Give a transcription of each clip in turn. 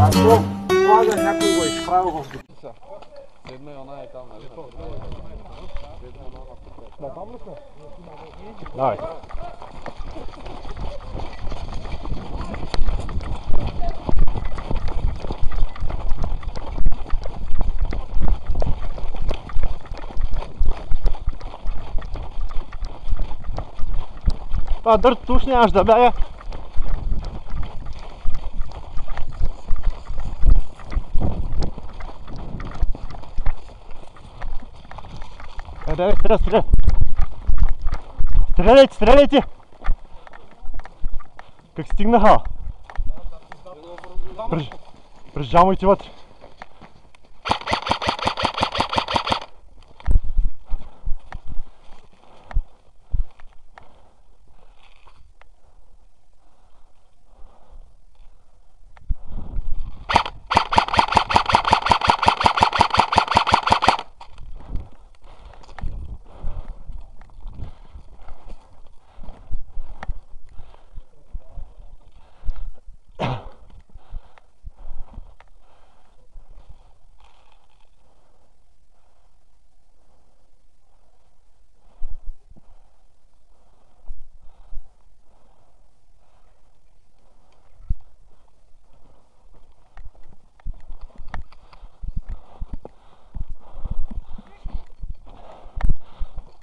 Ако слага някой го изправил в дупица. Седна и она е там, нали? Да, там ли сме? Давай. Това дъртото уж нямаш да бяга. Давай, стреляй! Стреляйте, стреляйте! Как стигнаха? Прижамуйте вътре.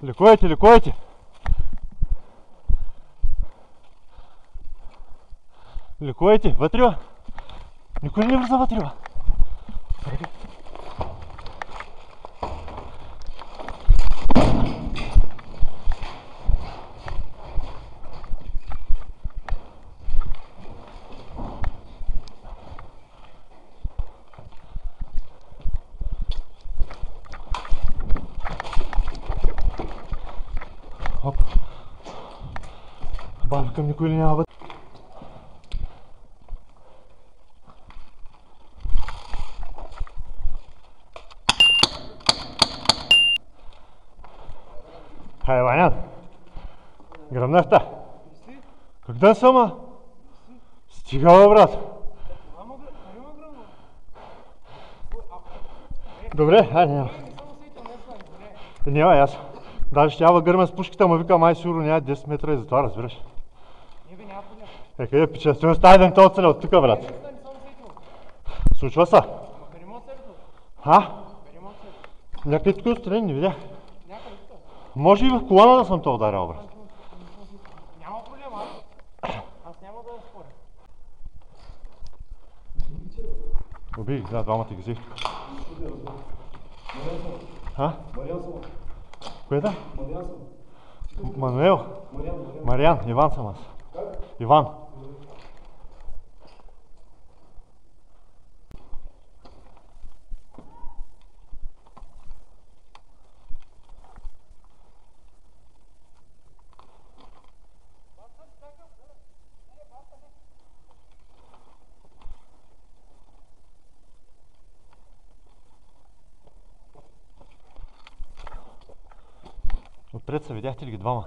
Лекуйте, лекуйте! Лекуйте, вътре! Никой не влиза вътре! Хоп! Бавно към никой ли няма вътре? Хай, Ванян! Гръмнахта! Как да сама? Стига, брат! Добре, хайде, няма. Няма, аз. Даже ще я гърма с пушката, ма вика, май сигурно няма 10 метра и затова, разбираш. Къде пича? Ще остави да не те оцеля от тук, брат. Случва се. Някъде тук отстрани не видях. Може и в колана да съм те ударял, брат. Няма проблема. Аз няма да споря. Убих, да, двамата ги взех тук. Мариан съм. Кое да? Мариан съм. Мануел? Мариан, Иван съм аз. Как? Иван. Отпред са, видяхте ли ги двама?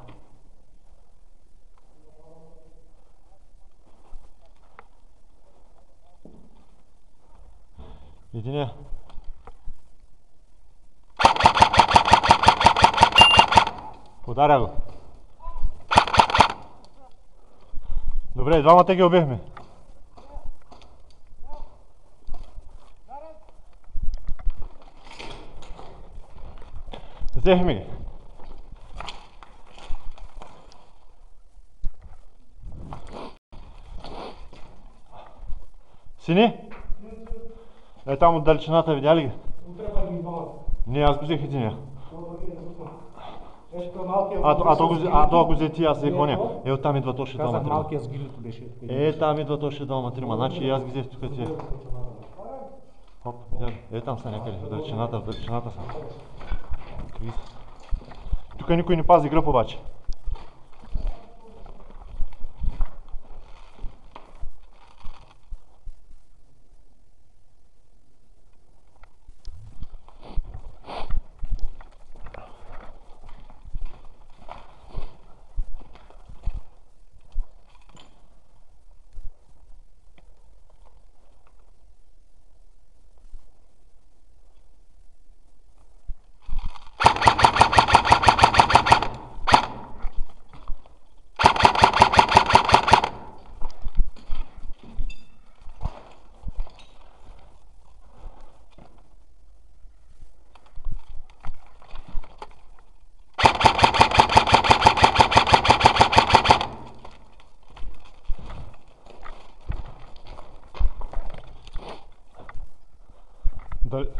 Единия. Ударя го. Добре, двамата ги убихме. Взехме ги. Сини? Е там от далечината, видя ли ги? Не, аз го взех единия. То го взе ти, аз взех оня. Е, оттам идва точно двама трима. Малкия с гилито беше. Е, там идва точно двама трима. Значи и аз ги взех тук тия. Хоп, видя ли? Е, там са някъде, в далечината са. Тук никой не пази гръб обаче.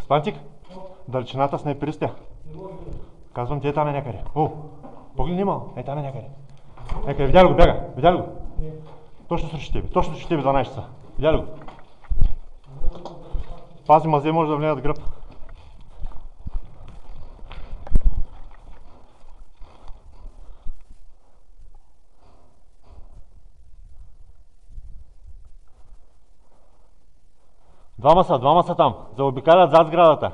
Спантик? Далечината с снайперистия. Казвам ти, там е някъде. О, погледни малко, там е някъде. Някъде, видя ли го, бяга, видя ли го? Точно срещу тебе, 12 часа. Видя ли го? Пази, мазе може да влезе гръб. Двама са там. Заобикалят зад сградата.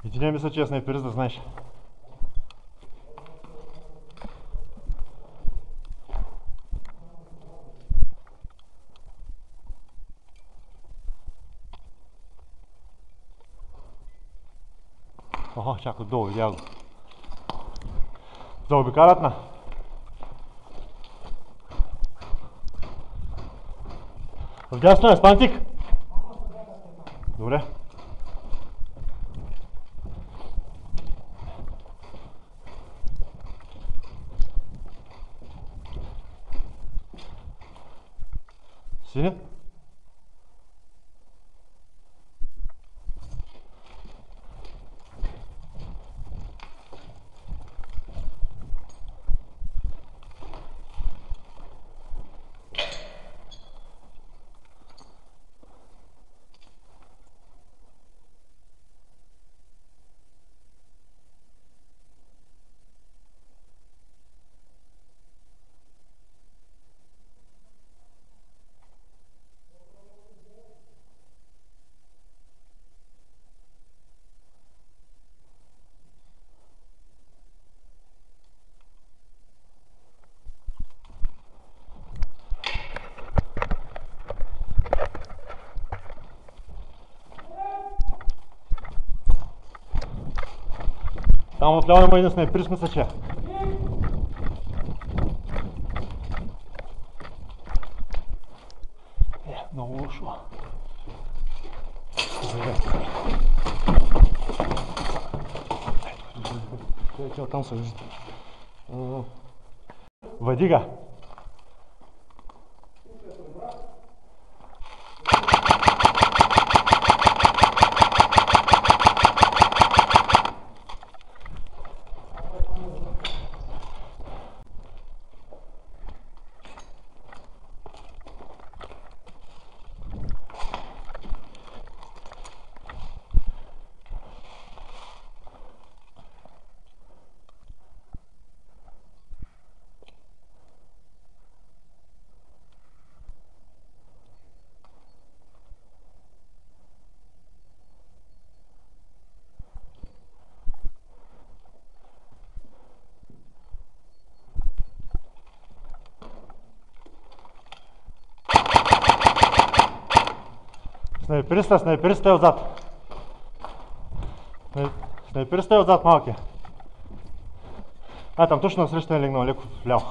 И ти не мисля, че е снайперист, да знаеш. Охо, чакай долу, видя го. Заобикалят на. Вдясно е, Спантик! Добре. Синя? Там отляво има един снайперист, мисля, че. Много лошо. Там се вижда. Въдига. Снайпериста е отзад. Снайпериста е отзад, малкия. Там точно насреща е легнал, леко вляво.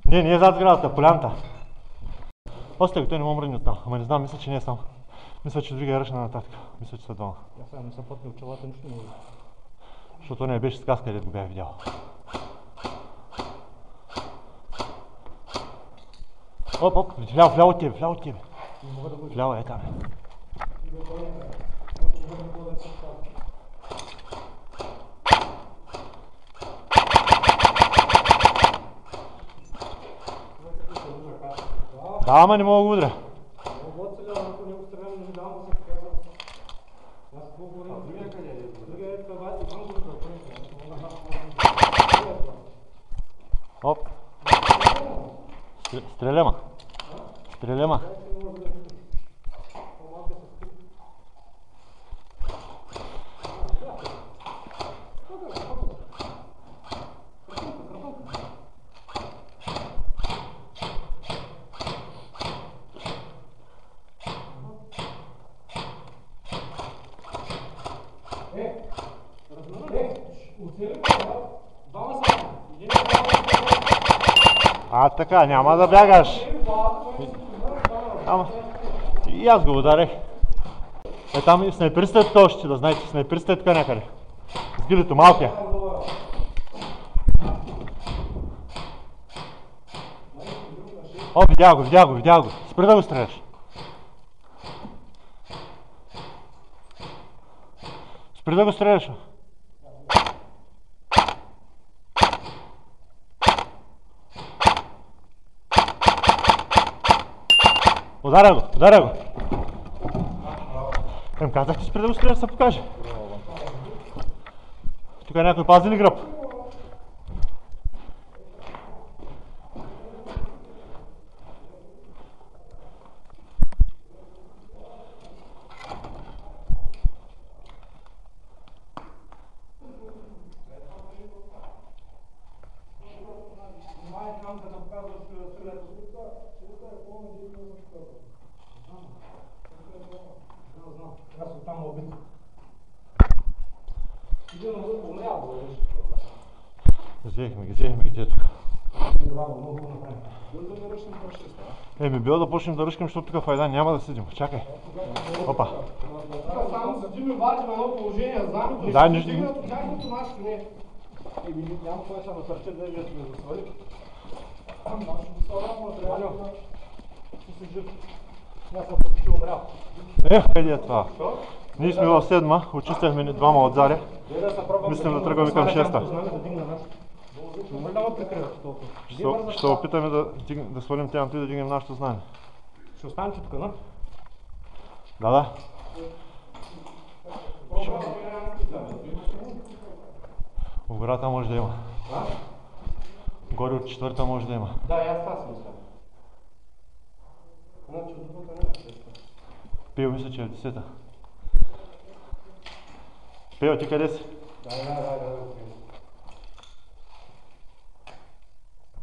Не е зад сградата, поляната. Остави, той не му мръдни оттам. Ама не знам, мисля, че не е сам. Мисля, че другия ръчна нататък. Мисля, че са двама. Аз сега не съм пътнал челата, нищо не видя. Защото не беше с каска, където го бях видял. Оп, вляво от тебе, Вляво е там. Да, ама не мога да го удря. Оп. Стреляма. А, така, няма да бягаш. Ама, и аз го ударих. Е, там и снайперистът е още, да знаете, снайперистът е така някъде. С гилето, малкия. О, видя го. Спри да го стреляш. Спри да го стреляш. Ударя го. Казах ти спри да го стреляш, се покаже. Тук някой пази ли гръб? Взехме ги те тук. Еми, било да почнем да ръшкам, защото тук в Айдан няма да седим. Чакай. Опа. Само седим и вадим едно положение, знам и Да, ще стигнат от тяхното нашето не. Еми, няма кой ще насърча да ви сме засвали. Къде е това? Ние сме в 7-ма, очистяхме двама отзади. Мислим да тръгваме към 6-та. Ще опитаме да свалим тяното и да дигнем нашето знание. Ще останем тук, да? Да. В гората може да има. Горе от 4-та може да има. Да, и аз това си мисля. Значи от другата не е 6-та. Пил мисля, че е в 10-та. Пил, ти къде си? Да.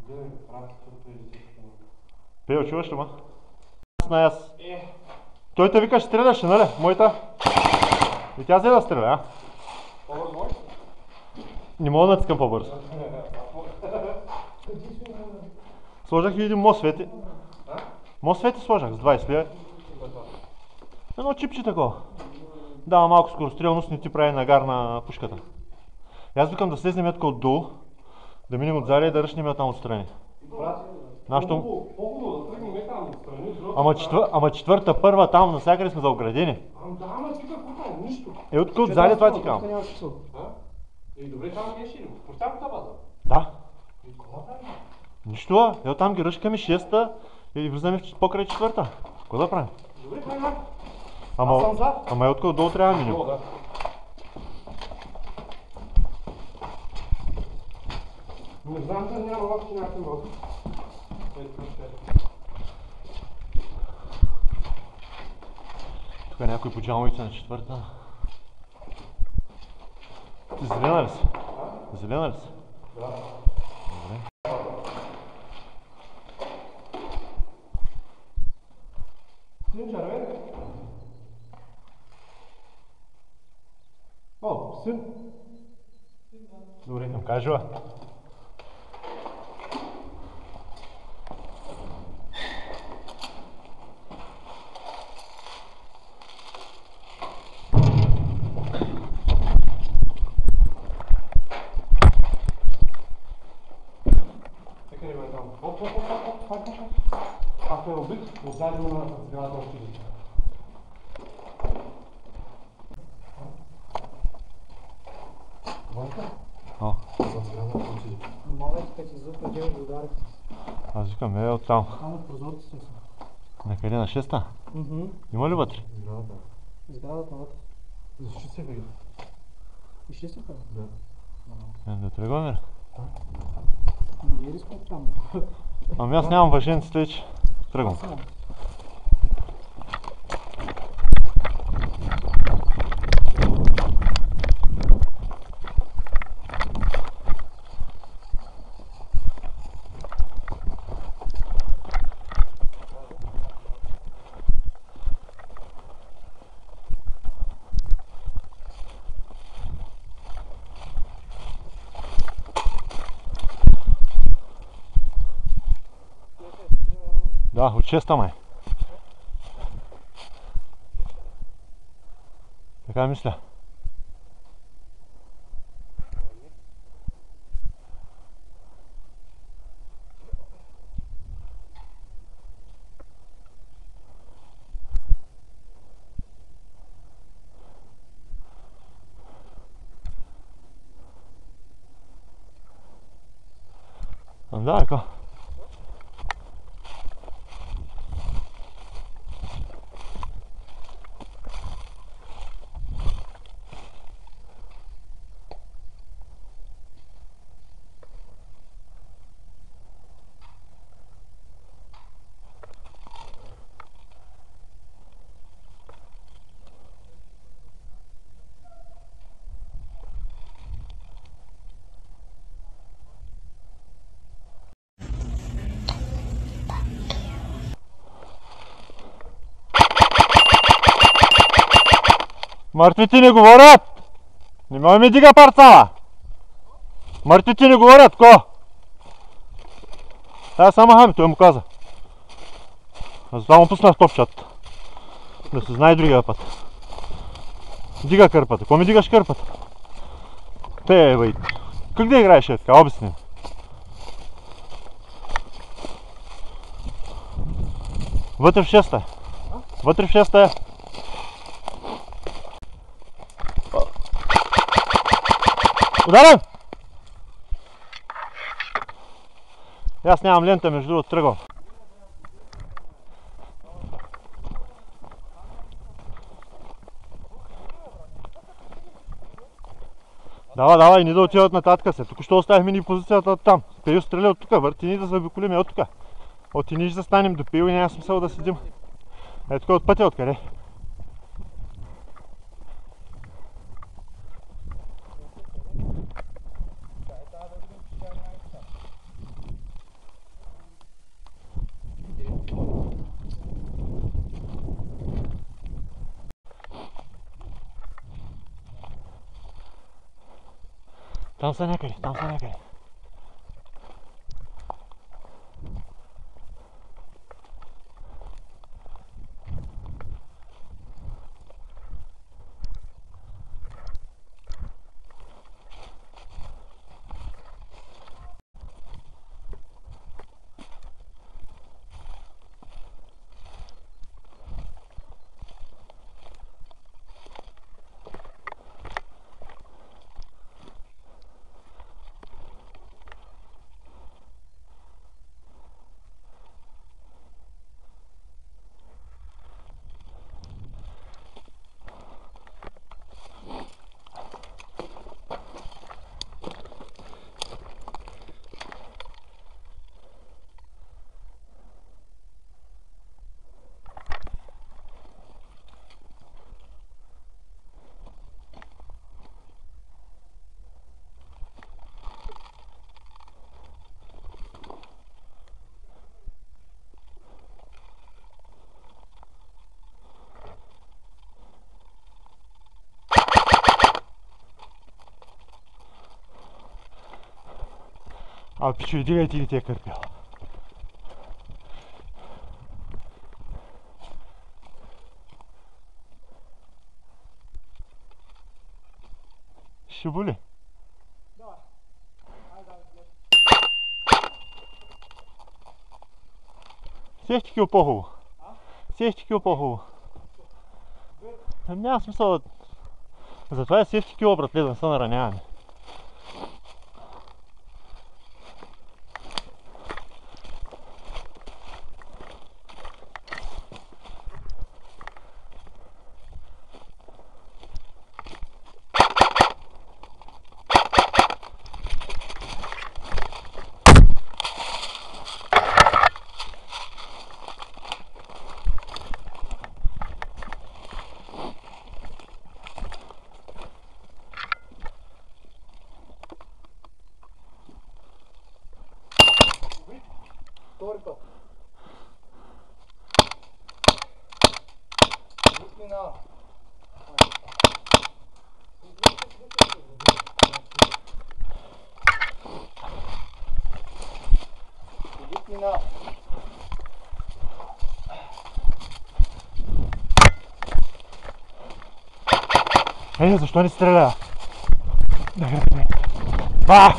Гледай, практиката е 10-та. Пил, чуваш ли ма? Аз. Той те вика, ще стреляше, нали? Моята. И тя взе да стреля, а? По-бързо? Не мога да натискам по-бързо. Сложах и един мосвети. Мосвети сложах с 20 лева. Едно чипче такова. Дава малко скорострелност, не ти прави нагар на пушката. И аз викам да слезнем ятко отдолу, да минем отзади и да ръшнем я там отстрани. По-хубаво да тръгнем там отстрани. Ама четвърта, първа там, навсякъде сме заоградени. Ама ти какво там? Нищо. Е, откъде отзади това ти казвам. Добре, там не е ширим. По цялата база. Да. Нищо, ето там ги ръшкаме 6-та и влизаме покрай 4-та. Какво да правим? Добре, хайде. Аз съм за. Ама откъде отдолу трябва да минем. Не знам, че няма още някакви въпрос. Тук е някой по джамовица на 4-та. Ти зелена ли си? Зелена ли си? Да. Добре. Син червен? О, син. Добре, им кажа. Ако е убит, отзади на сградата още ли. О, Мога да си звук на дел да ударих. аз викам, оттам. Само в прозорците са. На къде, на 6-та? Има ли вътре? Сградата вътре. Защитиха ги. Изчистиха ли? Да. Да тръгваме ли? Не е рисков там. Ами аз нямам въжениците вече. Тръгвам. Да, от 6-та май. Така мисля. Да, така. Мъртвите не говорят! Не ме ми дига парцала! Мъртвите не говорят, ко? Тая само хами, той му каза. Затова му пуснах топчат. Да се знае другия път. Дига кърпата. Ко ми дигаш кърпата? Те, бай. Как да играеш така? Обясни. Вътре в 6-та. Вътре в 6-та е. Ударен! Аз нямам лента, между другото тръгвам. Давай, ни да отиват нататък се. Тук ще оставихме ни позицията там. Пею стреля от тук, върти ни да заобиколим от тук. От и ни ще застанем до Пею и няма смисъл да седим. Е тук от пътя откъде? Там са някъде, А, пичо, дигайте ги тия кърпил. Ще боли? Да. Айде, глед. Сехти кил по-хубаво. Сехти кил по-хубаво. Няма смисъл. Затова е сехти кил, братле, да не се нараняваме. Втори път. Мина. Мина. защо не стреля? Ба!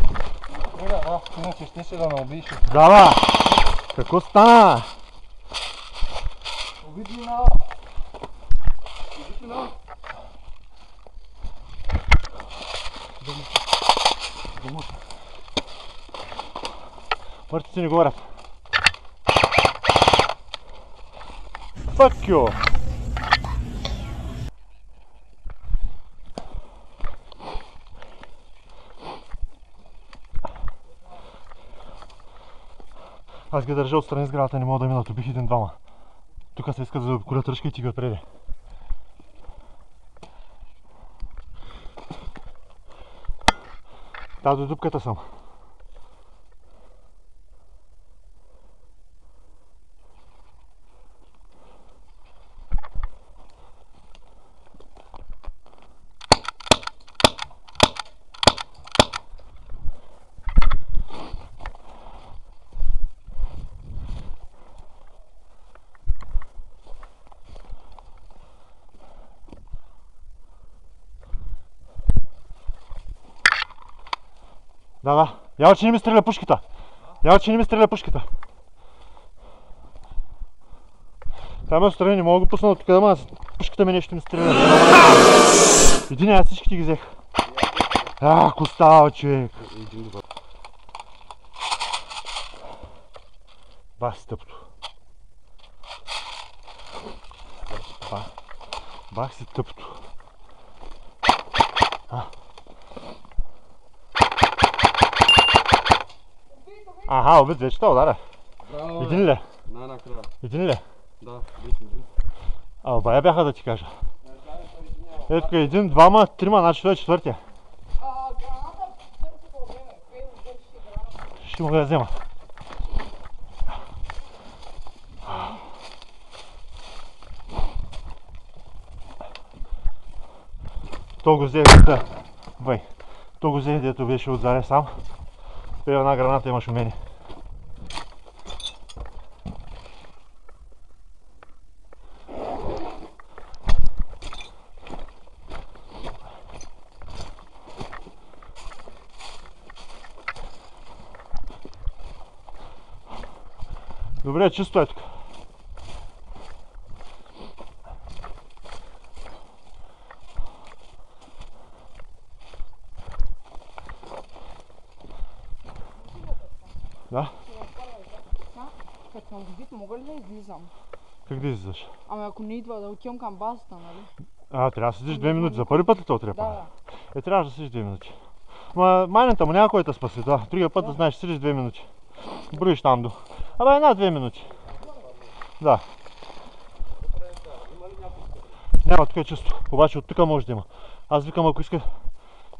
Иначе щеше да ме убиеш. Да, ба! Какво стана? Убити на! Убити на! Мъртвици не говорят. Fuck you! Аз ги държа отстрани сградата, не мога да минат, убих един-двама. Тук се иска да заобиколят ръжка и ти ги отпреди. Та до дупката съм. Да. Ява, че не ми стреля пушката. Ява, че не ми стреля пушката. Там е отстрани, не мога да го пусна от тук, ама пушката ми нещо ми стреля. Един, аз всичките ги взех. Ако става, човек. Бах си тъпто. Бах си тъпто. Аха, убит вече това удара. Един ли? Най-накрая. Един ли? Да, близко. Бая бяха да ти кажа. Ето тук един, двама, трима, значи той е четвъртия. Граната търси по време. Пейо държи граната. Ще мога да взема. То го взех да. Бай. То го взех, дето беше отзаре сам. Той една граната имаш у мене. Добре, чисто е тук. Да? Като съм убит, мога ли да излизам? Как да излизаш? Ами ако не идва да отивам към базата, нали? Трябва да седиш 2 минути. За първи път ли те отрепа? Да. Трябваше да седиш 2 минути. Майната му няма кой да спаси, да. Другия път да знаеш, седиш 2 минути. Броиш там до. Една-2 минути. Да. Няма, тук е чисто. Обаче от тук може да има. Аз викам, ако иска,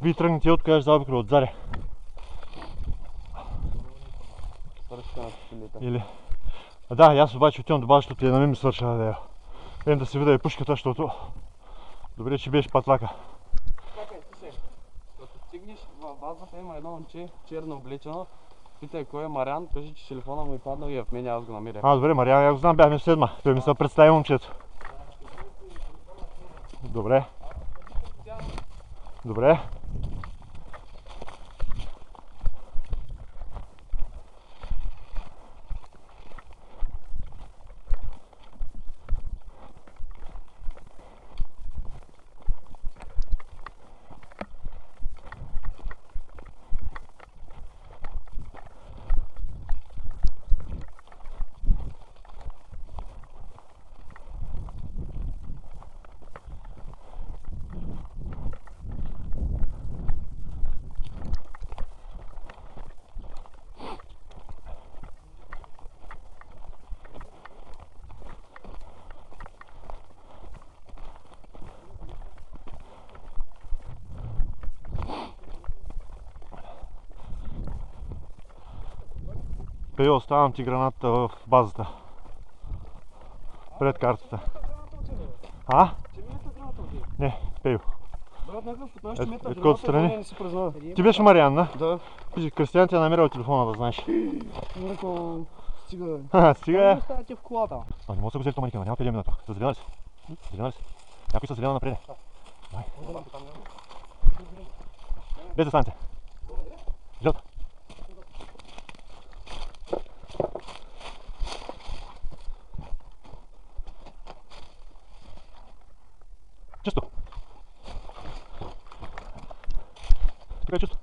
вие тръгнете и откъдеш заобиколя отзаре. Или... Да, аз обаче отивам до базата, на мен ми свърша да я. Едем да се видя и пушката, защото... Добре, че беше патлака. Чакай, слушай. Като стигнеш в базата има едно момче, черно облечено. Питай кой е Мариан, кажи, че телефона му е паднал и е в мен, аз го намеря. Добре, Мариан, я го знам, бяхме в седма. Той ми се представи момчето. Добре. Добре. Пейо, оставям ти граната в базата. Пред картата. Не, Пейо. Брат, някакъв от нашите мета Ето отстрани. не си признава. Ти беше Мариан, да? Да. Кристиян ти е намерил телефона, да знаеш. Рекал, стига. Стига е. Оставяте в колата. Не мога да се го взели това манекена, няма къде минато. Зелена ли си? Зелена ли си? Някой са зелена напред. Без дистанция. Жълта. Чисто. Тук е чисто.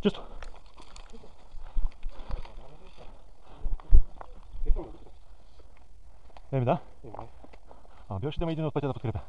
Чисто. Еми да. Ама бил ще да има един от пътя да подкрепя.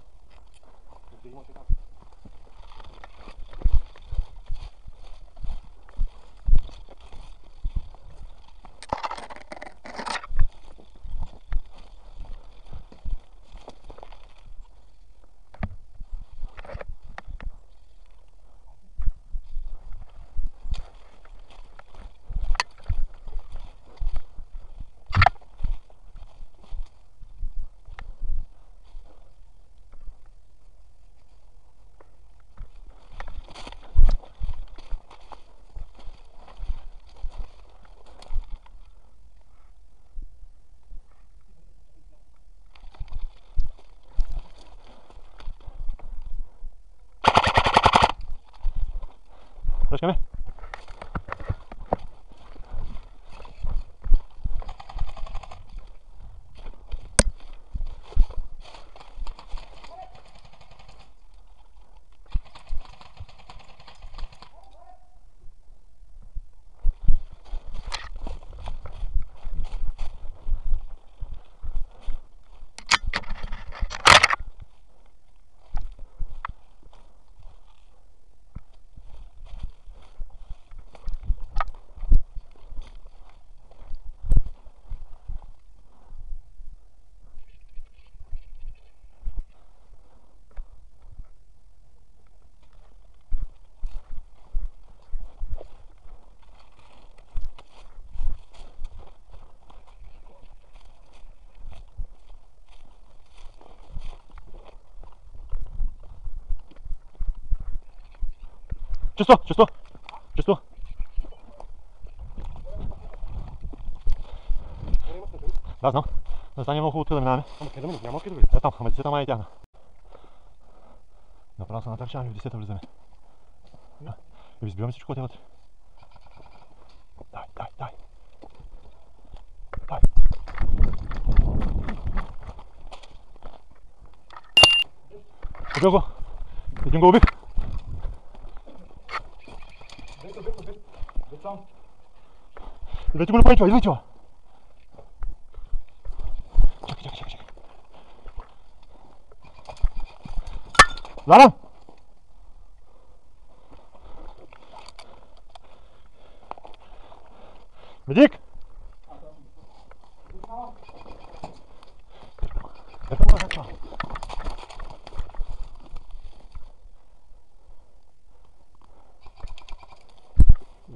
Тръжкаме. Чисто, чисто, чисто. Да, знам. Да стане много хубаво тук да минаваме. Ама къде му? Няма къде да Е там, ама десета май е тяхна. Направо се натърчаваме и в десета влизаме. И избиваме всичко от вътре. Дай, дай, дай. Дай. Убил го. Един го убих. Идвайте го направи това, идвайте го. Чакай, чакай, чакай, чакай. Заран! Медик! Ето му да това.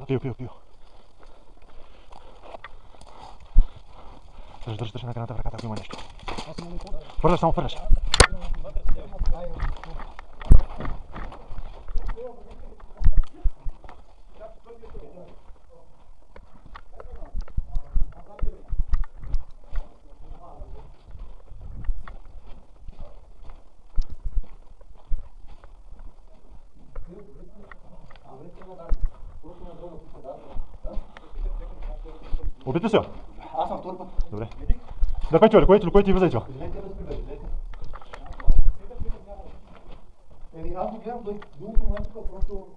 Пил. Държи на граната в ръката, ако има нещо. Фърляш, само фърляш. Опит ли си? Аз съм втори път. Добре. Да, Петю, кой ти влизайте? Еми, аз го гледам, той другото момент тук просто...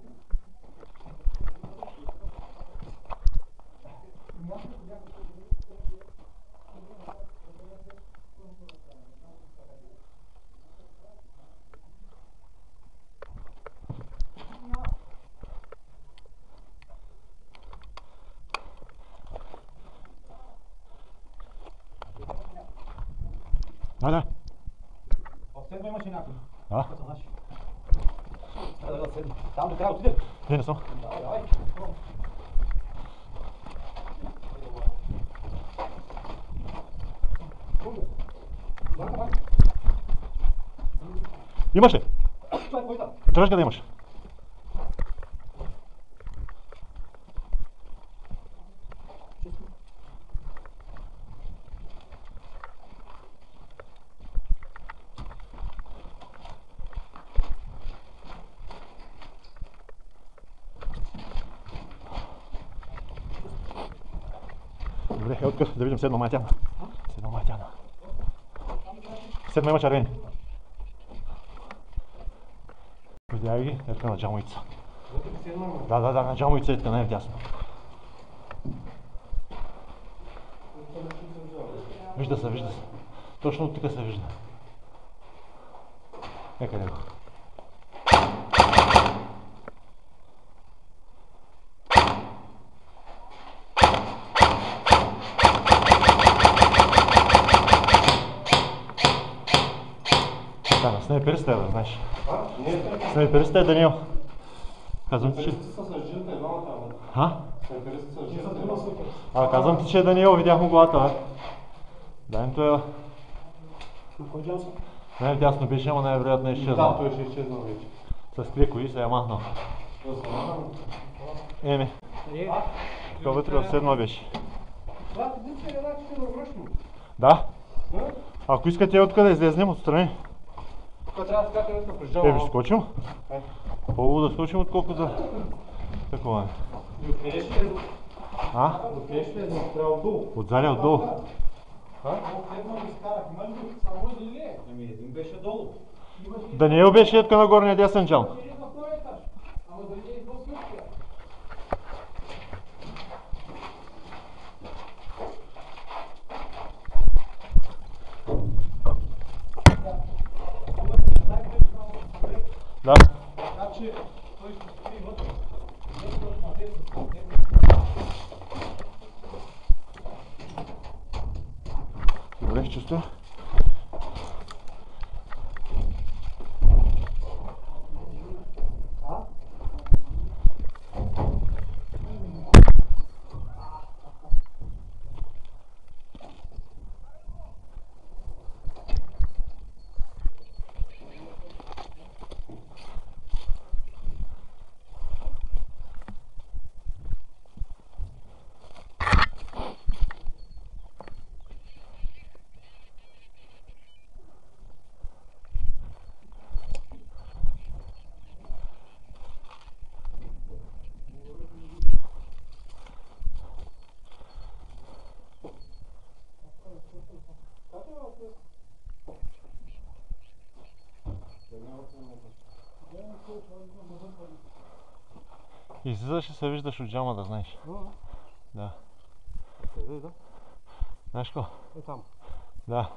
Да. В седма имаше някой. Да. Там до края отидем. Не съм. Давай. Имаш ли? Това е кой там? Дръжка да имаш. Добре, е откъс, да видим седма май тяна. Седма май тяна. Седма има червени. Видяй ги, ето на джамуица. Да, на джамуица ето най-вдясно. Вижда се. Точно от тук се вижда. Къде го? Снайперистът е, бе, знаеш. Снайперистът е Даниел. Казвам ти, че... Казвам ти, че е Даниел, видях му главата, бе. Дай им той, бе. Най-вдясно беше, ама най-вероятно е изчезнал. Да, той ще изчезнал вече. С крие кои се е махнал. Еми. Тук вътре в седма беше. Да, единствено начин е да връщам. Да? Ако искате откъде излезнем отстрани. Тук трябва да скачаме да през джама. Ще скочим? По-хубаво да скочим, отколко да... Такова е. Откъде ще е? А? Откъде ще е? Трябва отдолу. Отзаля отдолу. Седма ги скарах. Има ли друг? Само един ли е? Ами един беше долу. Даниел беше етка на горния дясен джам. Ама да не е идвал същия. Да. Така че той ще стои вътре. Добре, чувствам. Излизаш и се виждаш от джама, да знаеш. Да. Къде да? Знаеш ко? Е там. Да.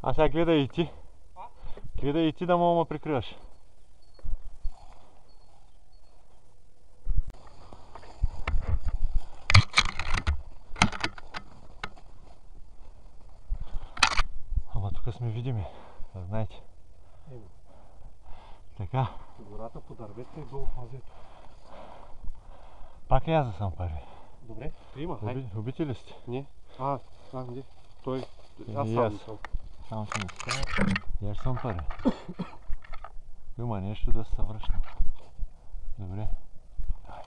А сега гледай и ти. Гледай и ти да мога ме прикриваш. Ама тук сме видими, да знаете. Така. Гората по дърветата и долу в мазето. Пак ли аз да съм първи? Добре, приема, хайде. Убити ли сте? Не. Не. Той... Аз И сам аз. не съм. Само си мисля. И аз съм първи. Има нещо да се връща. Добре. Давай.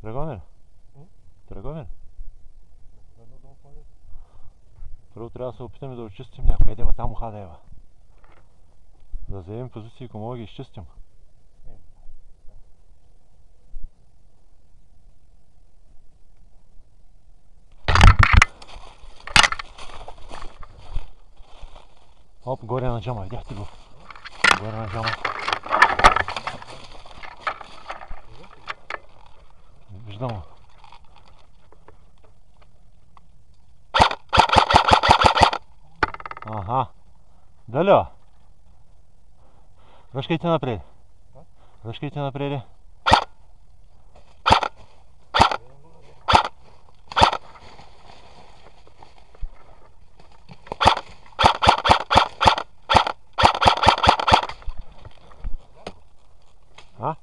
Драгомир? Драгомир? Първо трябва да се опитаме да очистим някоя дева там уха да ева. Да вземем позиции, ако мога ги изчистим. Оп, горе на джама, видяхте го? Горе на джама. Виждам го. Аха. Далеко. Ръшкайте напред. Ръшкайте напред. А?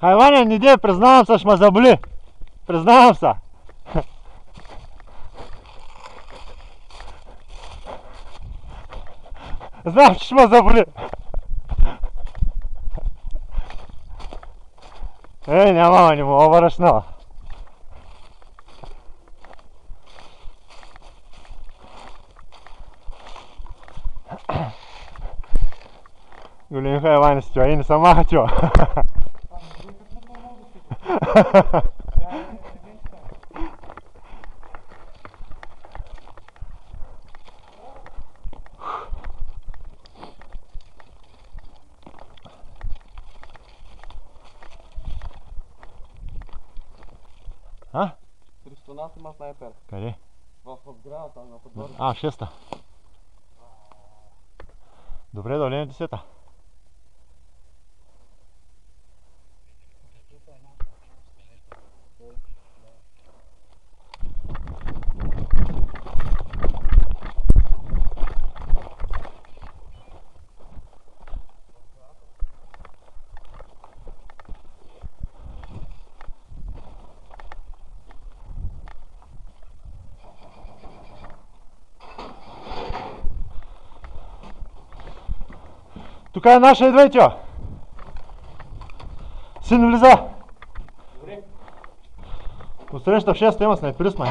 Хай, Ваня, не дей, признавам се, ще ме заболи. Признавам се. Знам, че ще ме заболи. Няма, не мога вършнала. Големи хайвани си, и не съм маха, тьо. А? 300 има снайпер. Къде? В сградата на подбор. А, 6-та. Добре, да влеем 10-та. Тук е наша, идвайте! Син, влиза! Добре. Отсреща в 6-та има снайперист, май.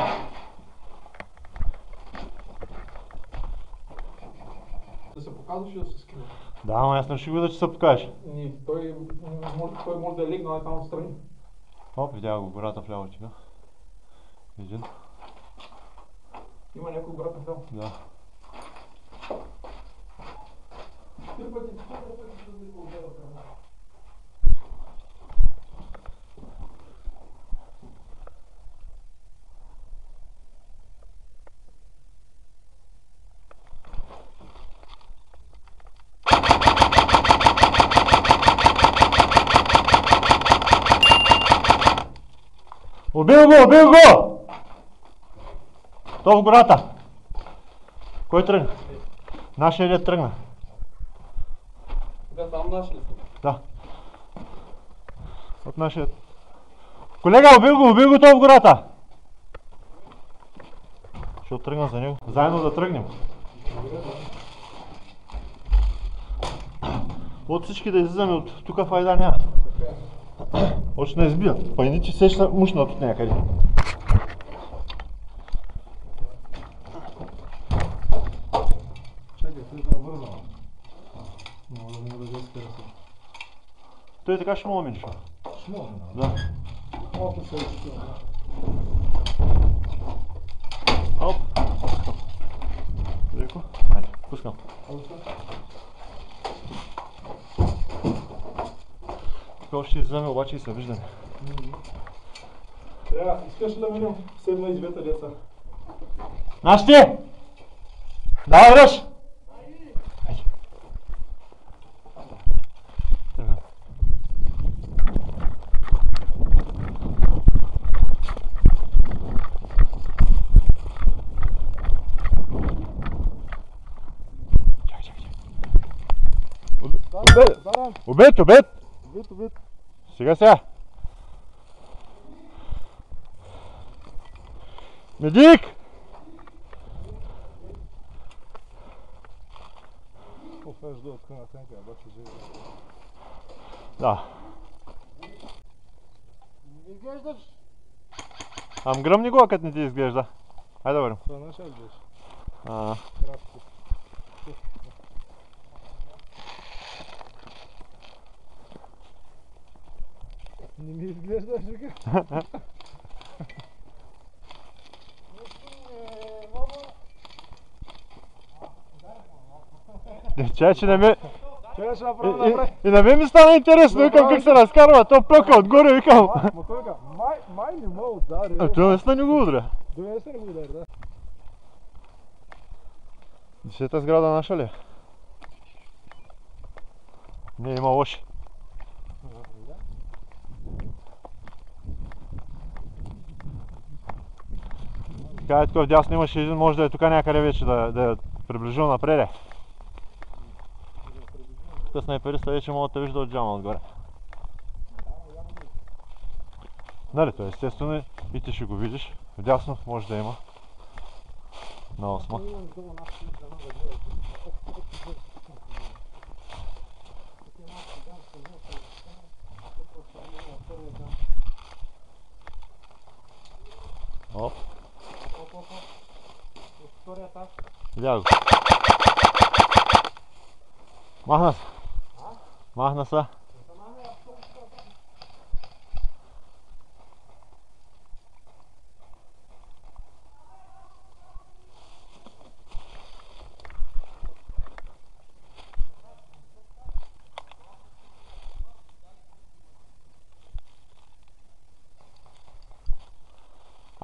Да се показваш и да се скрива. Да, ама аз не ще го да, че се покажеш. Той може да е легнал там отстрани. Оп, видя го гората вляво тега. Един. Има някой брат на там. Да. Три пъти да се погледа към нас. Убил го, убил го! То в гората. Кой тръгна? Нашия ред тръгна. Тук там наши ли са? Да. От нашия... Колега, убил го то в гората! Ще тръгна за него. Заедно да тръгнем. От всички да излизаме от тук файда няма. Още не избият. Па иди, че сеща мушнат от някъде. Чакай, той да вързал. Мога да му да спира се. Той така ще мога минеш. Ще мога, Да. Малко се очи. Оп. Леко. Хайде, пускам. Тук ще излизаме обаче и се виждаме. Трябва, искаш ли да минем 7 и 9 деца? Нашти! Давай, ръж! Обед! Обед. Сега. Медик! Офеш до откъна тенка, обаче живе. Да. Не изглеждаш? Ам гръмни го, като не ти изглежда. Хайде да вървим. Това наша ли беше? А, Кратко. Не ми изглеждаш, вика. чай, че не ме... Чакай, ще направя. И на мен ми стана интересно, викам как се разкарва, то плъка отгоре, викам. Ма той вика, май не ме удари. А това наистина не го удря. Довесе не го удари, да. 10-та сграда наша ли? Не, има лоши. Така е, тук вдясно имаше един, може да е тук някъде вече да е приближил напред. Тук снайпериста вече могат да вижда от джама отгоре. Нали, то естествено и ти ще го видиш. Вдясно може да има. На 8. Оп. Видя го. Махна се. Махна се.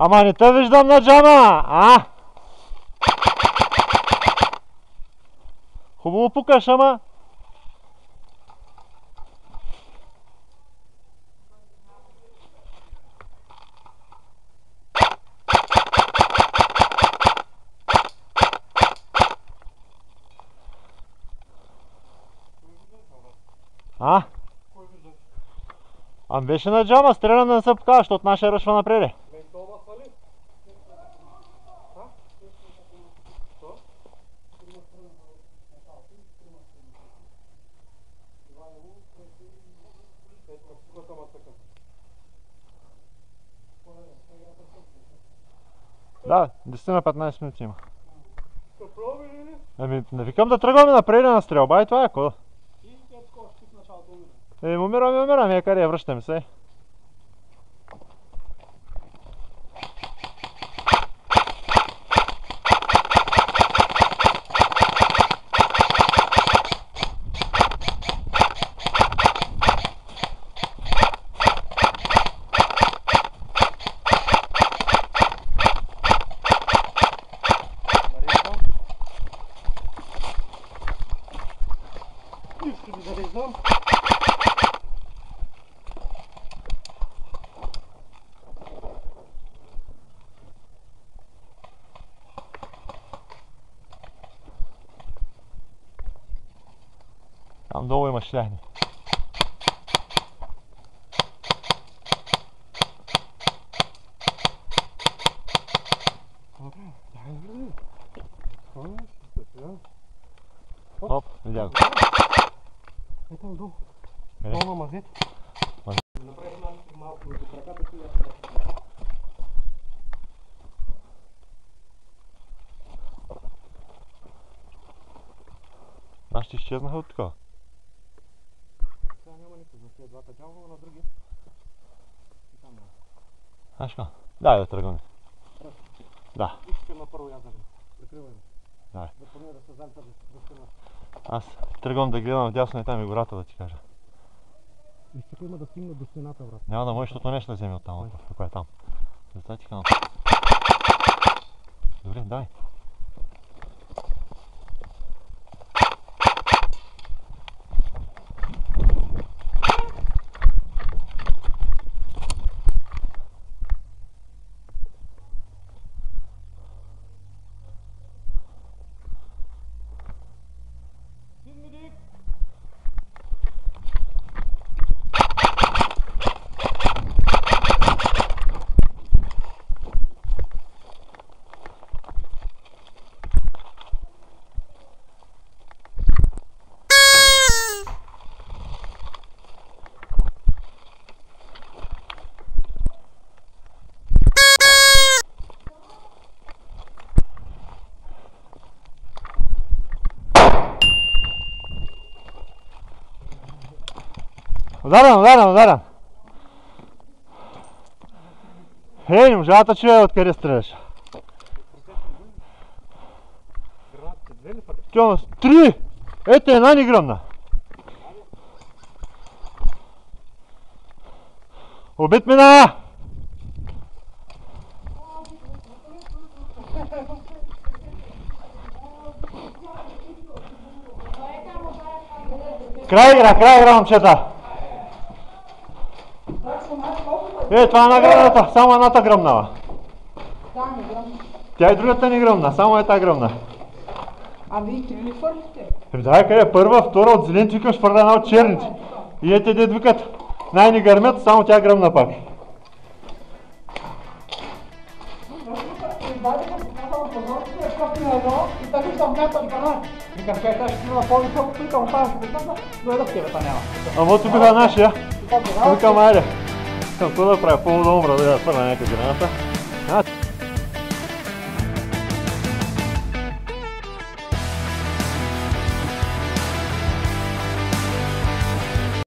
Ама не те виждам на джама, а? Хубаво пукаш, ама. А? Ам беше на джама, стреля да не се покава, защото наша ръшва напред. Да, 10 на 15 минути има. Ами, не викам да тръгваме напред на стрелба и това е кода. Умираме, къде връщаме се. Там долу има шляхни. Оп, видя го. Е там долу. Къде? Долу на мазет. Направих малко между краката си. Нашите изчезнаха от такова. Сега няма никой на тези двата джамва, на други. И там няма. Знаеш ка? Дай да тръгваме. Да. Искаме на първо язър. Прикривай. Давай. Да поне да се залита да се разкрива. Аз тръгвам да гледам вдясно и там и гората да ти кажа. Изчакай има да стигна до стената, брат. Няма да можеш, защото нещо да вземе оттам. Какво е там? Представи ти канал. Добре, дай. Ударен! Ей, не можа да чуя откъде стреляш. Гранатите две ли пъти? Тьомас, 3! Ето една ни гръмна. Убит мина! Край игра, момчета! Това е една гръмната, само едната гръмнала. Тя и другата ни гръмна, само е та гръмна. А вие три ли хвърлихте? Дай къде, първа, втора от зелените викам, ще хвърля една от черните. И ете дед викат, най-ни гърмят, само тя гръмна пак. И така ще мятат гранати. Викам, чай, тази ще има по-високо, викам, оставам ще викам, дойда в тебе, няма. Ама тук бяха нашия. Викам, айде. Какво да правя, по-удобно да хвърля някаква граната.